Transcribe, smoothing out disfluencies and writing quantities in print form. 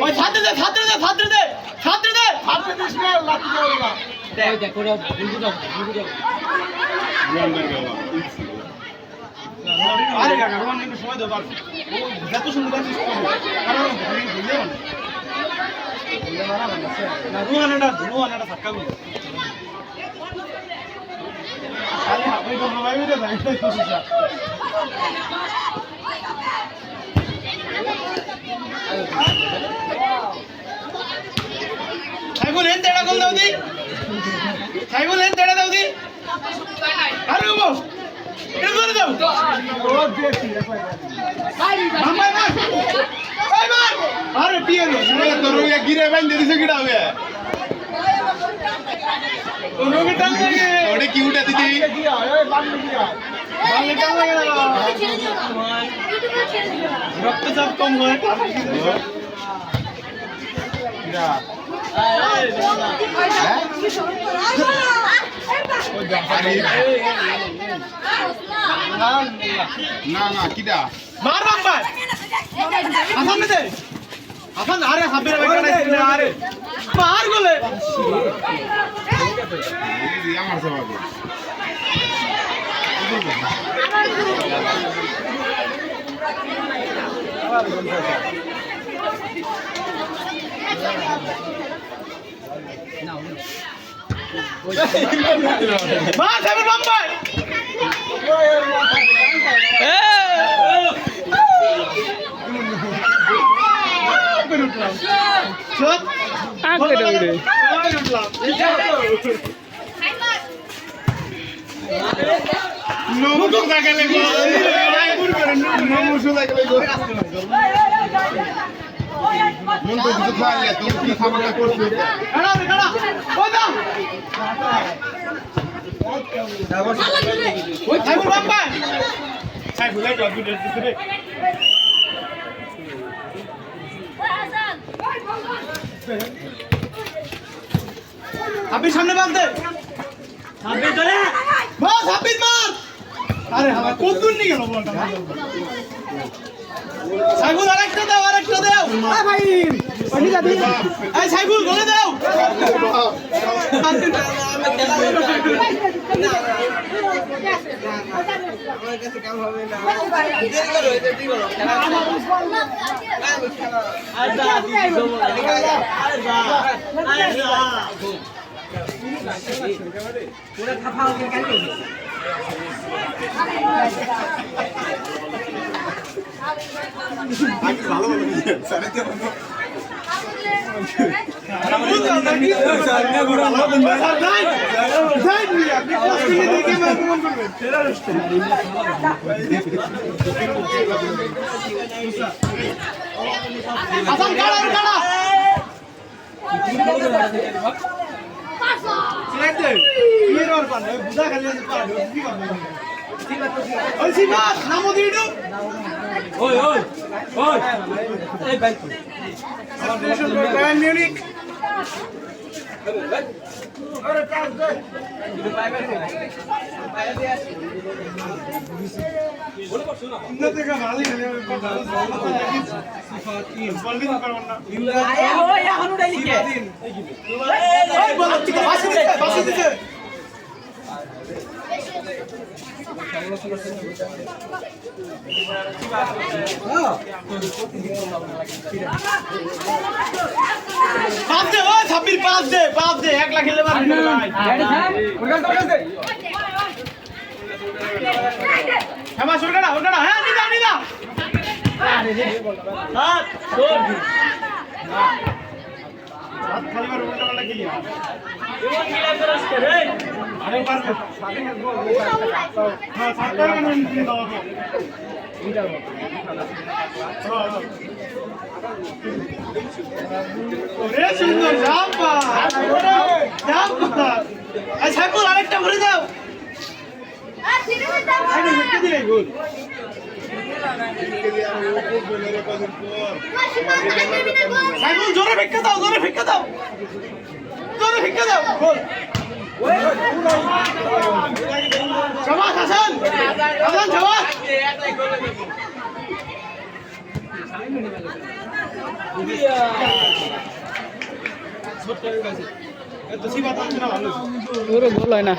ওই ছাত্র দে ছাত্র দে ছাত্র দে ছাত্র দে ছাত্র দিস না লাঠি দে ওরা দেখ ওরা বুঝু দাও আরে কাকা রোমান একটু সময় দাও বাবা ও যত সুন্দর আছে কারণ বুঝলে না রোহানাটা ধাক্কা গুলো খালি হাতে তো নবাই রে ভাই সাইবুল এন তেড়া গোল দাও দি সাইবুল এন তেড়া দাও দি আরে বাবা এটা করে দাও ও দেখি মামা মার ওই মার আরে পিয়ানো তোর ইয়া গিরে বাইন্দে দিছে কিডা হবে তোর কে টান লাগে ওরে কি উঠা দিদি দিয়া ওই বান্ধে দিয়া বান্ধে টান লাগে রক্তচাপ কম হয় কিডা না কিডা মার বাম্বার আসান দে আসান আরে হাবির বেটা আরে মার গলে আমার সবাই মার সাইবুল বাম্বার আপনি সামনে বাঁধতে সামনে ধরে মার সাবিত মার আরে আমার কোন দূর নিয়ে গেল বলটা সাইবুল আরেকটা দাও আ ভাই পানি দাও এই সাইবুল গলে দাও আমার কাছে কাম হবে না দেরি করো এটা ঠিক করো আচ্ছা पूरा खफा हो गया क्या आज ভালো ভালো সাড়ে 3 বন্ধ সামনে ঘোড়া ভালো বন্ধ যাই আপনি ক্লাস করে দেখে मैं कौन করবে तेरा रिश्ता আসান কাড়া সিলেক্ট দে ক্লিয়ার আর পান বুঝা খালি আছে পান কি করবে ওই সিবা নামো দিডু ওই এই বাইক আমার স্টেশন ফর বায়ার্ন মিউনিখ আরে পাস দে ಇದು পাইবে পাইবে দিয়ে আসি বলে করছ না ইন্নতে কা ভালো খালি কথা বলতে লাগি সিফাত কি বলবি না করব না আয় ওই এখন উড়াই লিখে এই বল বাসি দিতে পাঁচ দে ও 26 পাঁচ দে 1 লাখ খেলতে পারবি না ভাই ক্ষমা সরকারা হ্যাঁ নিদা আরে রে হাত তোর হাত খালি বার উল্টা পাল্টা কি লিয়া এমন মিলাই করস কে রে আরে পার সাথে গো হ্যাঁ সাথে কেন নিয়ে দাও তো ইন্টার মত ওরে সুন্দর জাম্পা এই সাইবুল আরেকটা ভরে দাও আর সিনেমা দাও আরে কি দিলে গোল সাইবুল জোরে ভিক্ষা দাও গোল শাবাশ হাসান শাবাশ ছোট্ট হয়ে গেছে এত সিবা থাকছে না ভালো গোল হয় না।